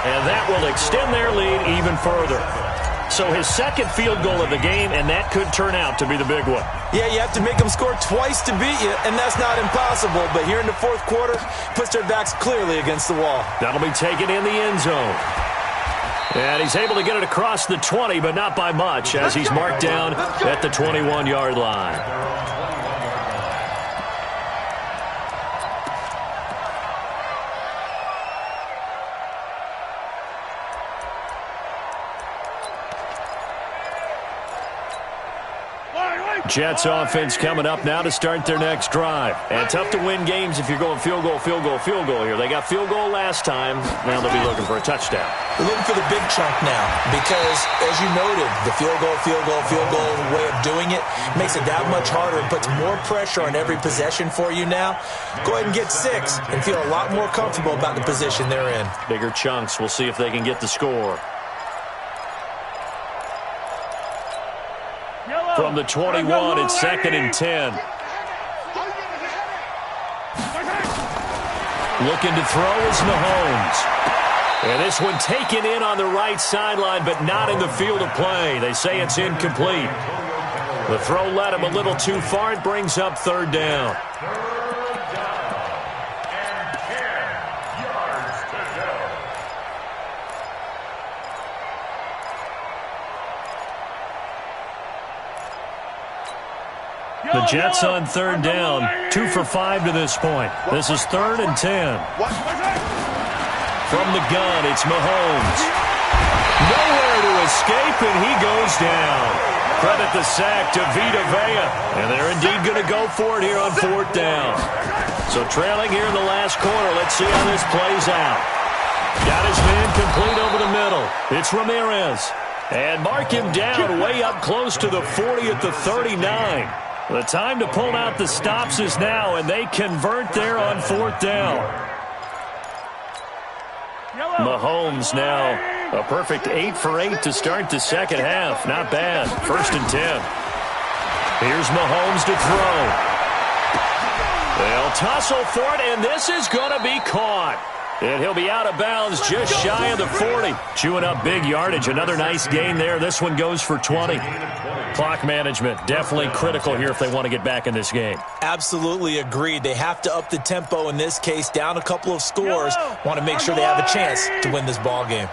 and that will extend their lead even further. So his second field goal of the game, and that could turn out to be the big one. Yeah, you have to make them score twice to beat you, and that's not impossible. But here in the 4th quarter, puts their backs clearly against the wall. That'll be taken in the end zone. And he's able to get it across the 20, but not by much, as he's marked down at the 21-yard line. Jets offense coming up now to start their next drive. And tough to win games if you're going field goal here. They got field goal last time. Now they'll be looking for a touchdown. They're looking for the big chunk now because, as you noted, the field goal way of doing it makes it that much harder and puts more pressure on every possession for you now. Go ahead and get 6 and feel a lot more comfortable about the position they're in. Bigger chunks. We'll see if they can get the score. From the 21, it's 2nd and 10. Looking to throw is Mahomes. And this one taken in on the right sideline, but not in the field of play. They say it's incomplete. The throw led him a little too far. It brings up 3rd down. The Jets on 3rd down, 2 for 5 to this point. This is 3rd and 10. From the gun, it's Mahomes. Nowhere to escape, and he goes down. Credit the sack to Vita Vea. And they're indeed going to go for it here on 4th down. So trailing here in the last quarter. Let's see how this plays out. Got his man complete over the middle. It's Ramirez. And mark him down way up close to the 40 at the 39. The time to pull out the stops is now, and they convert there on 4th down. Mahomes now a perfect 8 for 8 to start the second half. Not bad. 1st and 10. Here's Mahomes to throw. They'll tussle for it, and this is going to be caught. And he'll be out of bounds just shy of the 40. Chewing up big yardage. Another nice gain there. This one goes for 20. Clock management definitely critical here if they want to get back in this game. Absolutely agreed. They have to up the tempo in this case. Down a couple of scores. Want to make sure they have a chance to win this ball game.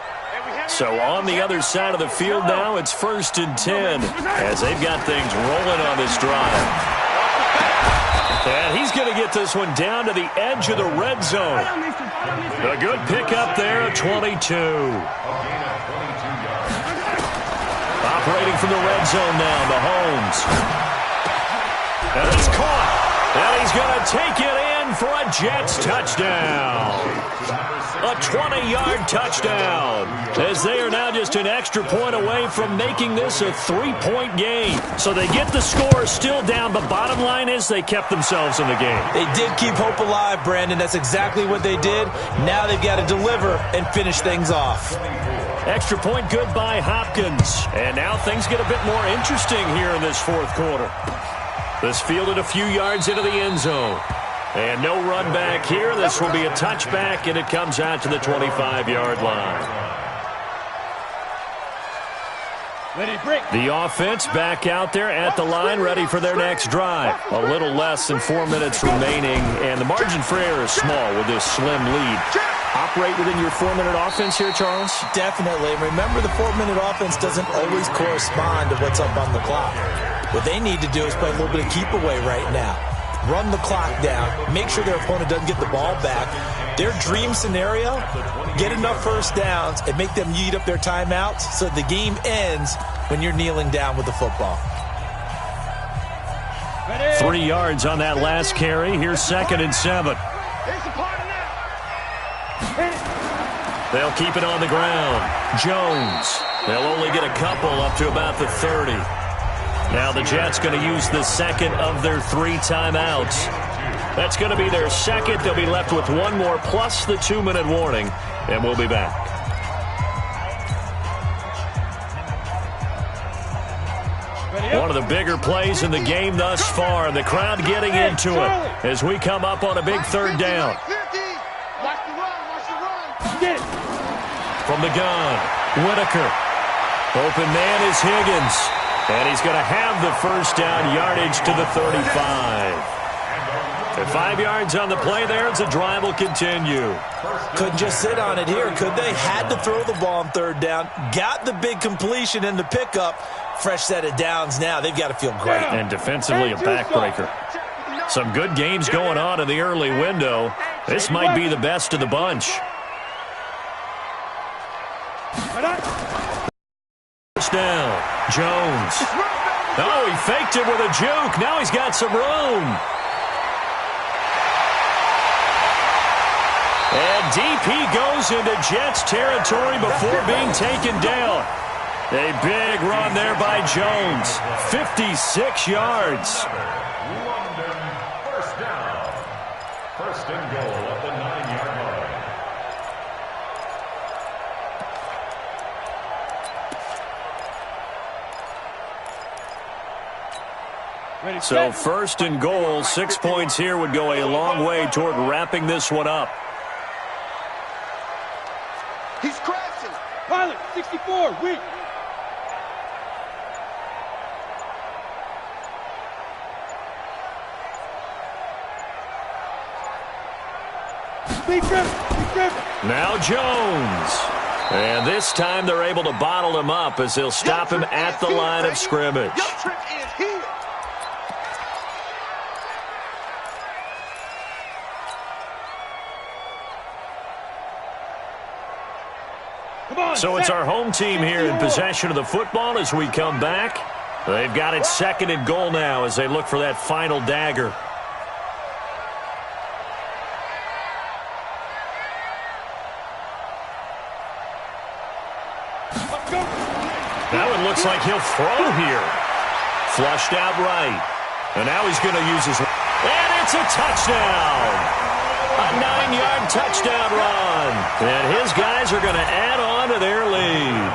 So on the other side of the field now, it's 1st and 10 as they've got things rolling on this drive. And he's going to get this one down to the edge of the red zone. A good pickup there at 22. Operating from the red zone now, Mahomes. And he's caught. And he's going to take it in for a Jets touchdown. A 20-yard touchdown. As they are now just an extra point away from making this a 3-point game. So they get the score still down, but bottom line is they kept themselves in the game. They did keep hope alive, Brandon. That's exactly what they did. Now they've got to deliver and finish things off. Extra point good by Hopkins. And now things get a bit more interesting here in this 4th quarter. This fielded a few yards into the end zone. And no run back here. This will be a touchback, and it comes out to the 25-yard line. The offense back out there at the line, ready for their next drive. A little less than 4 minutes remaining, and the margin for error is small with this slim lead. Operate within your 4-minute offense here, Charles? Definitely. Remember, the 4-minute offense doesn't always correspond to what's up on the clock. What they need to do is play a little bit of keep away right now. Run the clock down, make sure their opponent doesn't get the ball back. Their dream scenario, get enough first downs and make them eat up their timeouts so the game ends when you're kneeling down with the football. 3 yards on that last carry. Here's 2nd and 7. They'll keep it on the ground. Jones. They'll only get a couple up to about the 30. Now the Jets going to use the second of their 3 timeouts. That's going to be their second. They'll be left with 1 more plus the 2-minute warning, and we'll be back. One of the bigger plays in the game thus far, and the crowd getting into it as we come up on a big 3rd down. From the gun, Whitaker. Open man is Higgins. And he's going to have the first down, yardage to the 35. And 5 yards on the play there as the drive will continue. Couldn't just sit on it here, could they? Had to throw the ball on 3rd down. Got the big completion in the pickup. Fresh set of downs now. They've got to feel great. And defensively a backbreaker. Some good games going on in the early window. This might be the best of the bunch. First down, Jones. Oh, he faked it with a juke. Now he's got some room. And DP goes into Jets territory before being taken down. A big run there by Jones. 56 yards. London, first down. 1st and goal at the 9-yard line. So first and goal, 6 points here would go a long way toward wrapping this one up. He's crashing. Pilot, 64, weak. Big grip, big grip. Now Jones. And this time they're able to bottle him up as they'll stop him at the line of scrimmage. Your trick is here. So it's our home team here in possession of the football as we come back. They've got it second and goal now as they look for that final dagger. Now it looks like he'll throw here. Flushed out right. And now he's going to use his... And it's a touchdown! A 9-yard touchdown run. And his guys are going to add on to their lead.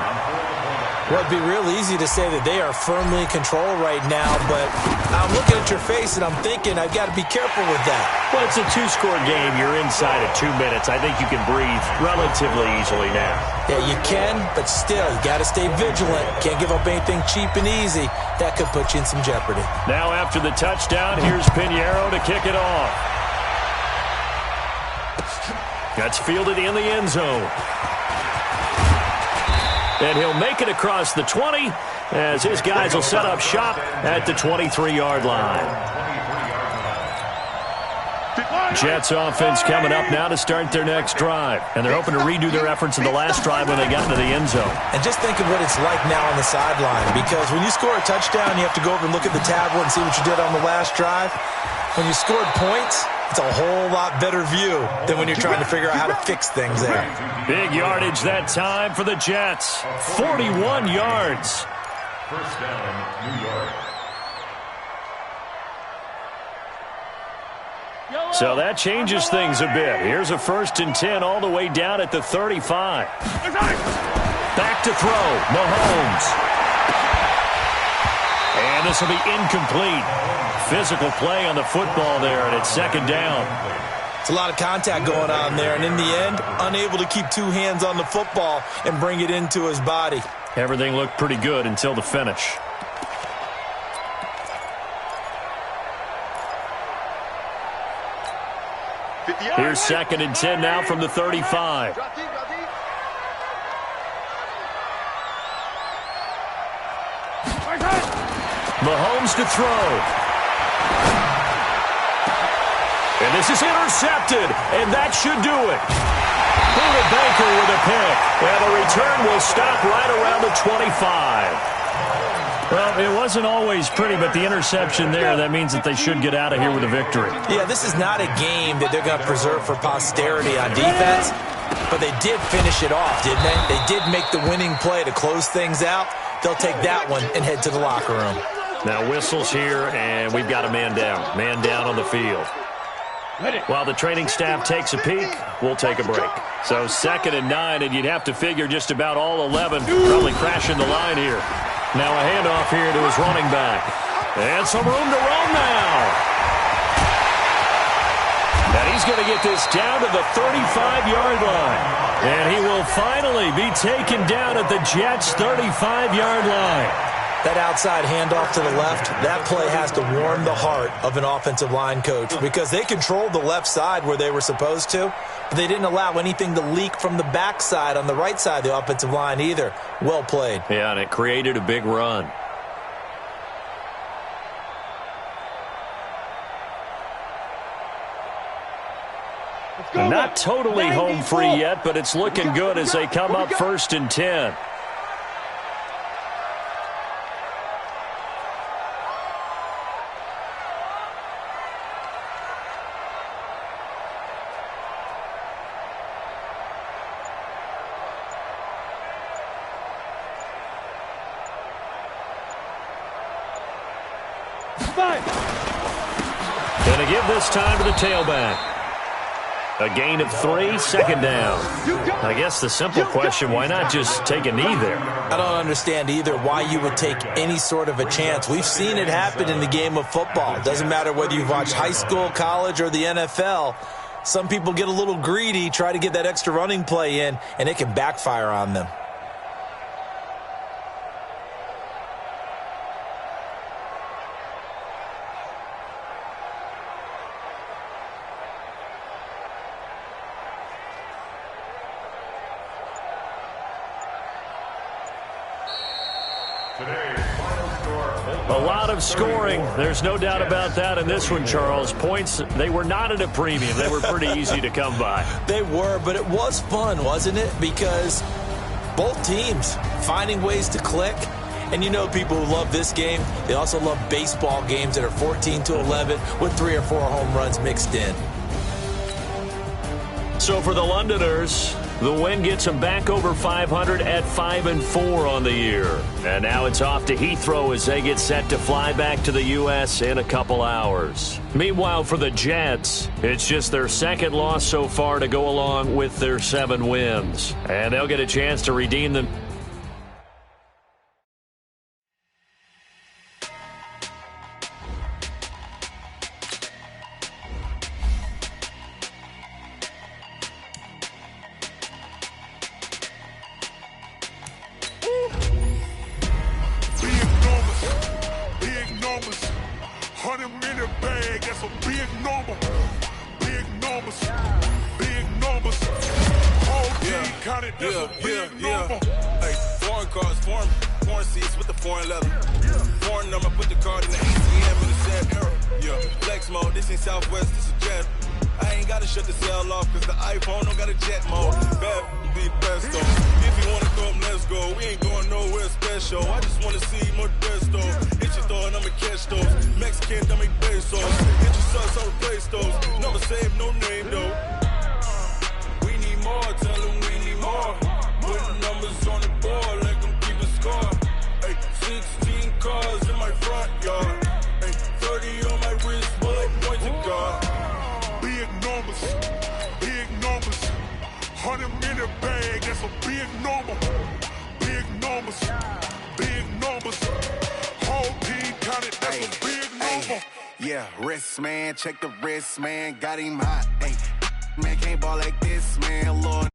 Well, it'd be real easy to say that they are firmly in control right now, but I'm looking at your face and I'm thinking I've got to be careful with that. Well, it's a 2-score game. You're inside of 2 minutes. I think you can breathe relatively easily now. Yeah, you can, but still, you got to stay vigilant. Can't give up anything cheap and easy. That could put you in some jeopardy. Now after the touchdown, here's Pinheiro to kick it off. That's fielded in the end zone. And he'll make it across the 20 as his guys will set up shop at the 23-yard line. Jets offense coming up now to start their next drive. And they're hoping to redo their efforts in the last drive when they got into the end zone. And just think of what it's like now on the sideline, because when you score a touchdown, you have to go over and look at the tablet and see what you did on the last drive. When you scored points, it's a whole lot better view than when you're trying to figure out how to fix things there. Big yardage that time for the Jets. 41 yards. First down, New York. So that changes things a bit. Here's a 1st and 10 all the way down at the 35. Back to throw, Mahomes. And this will be incomplete. Physical play on the football there, and it's 2nd down. It's a lot of contact going on there, and in the end, unable to keep 2 hands on the football and bring it into his body. Everything looked pretty good until the finish. Here's 2nd and 10 now from the 35. Mahomes to throw. And this is intercepted, and that should do it. Buda Baker with a pick, and the return will stop right around the 25. Well, it wasn't always pretty, but the interception there, that means that they should get out of here with a victory. Yeah, this is not a game that they're going to preserve for posterity on defense, but they did finish it off, didn't they? They did make the winning play to close things out. They'll take that one and head to the locker room. Now whistles here, and we've got a man down. Man down on the field. While the training staff takes a peek, we'll take a break. So 2nd and 9, and you'd have to figure just about all 11 probably crashing the line here. Now a handoff here to his running back. And some room to roam now. And he's going to get this down to the 35-yard line. And he will finally be taken down at the Jets' 35-yard line. That outside handoff to the left, that play has to warm the heart of an offensive line coach because they controlled the left side where they were supposed to, but they didn't allow anything to leak from the backside on the right side of the offensive line either. Well played. Yeah, and it created a big run. Not totally home free yet, but it's looking good as they come up 1st and 10. And to give this time to the tailback. A gain of 3, second down. I guess the simple question, why not just take a knee there? I don't understand either why you would take any sort of a chance. We've seen it happen in the game of football. It doesn't matter whether you've watched high school, college, or the NFL. Some people get a little greedy, try to get that extra running play in, and it can backfire on them. A lot of scoring. There's no doubt about that in this one, Charles. Points, they were not at a premium. They were pretty easy to come by. They were, but it was fun, wasn't it? Because both teams finding ways to click. And you know people who love this game, they also love baseball games that are 14-11 with 3 or 4 home runs mixed in. So for the Londoners, the win gets them back over 500 at 5-4 on the year. And now it's off to Heathrow as they get set to fly back to the U.S. in a couple hours. Meanwhile, for the Jets, it's just their second loss so far to go along with their 7 wins. And they'll get a chance to redeem them. Check the wrist, man, got him hot. Hey, man, can't ball like this, man, Lord.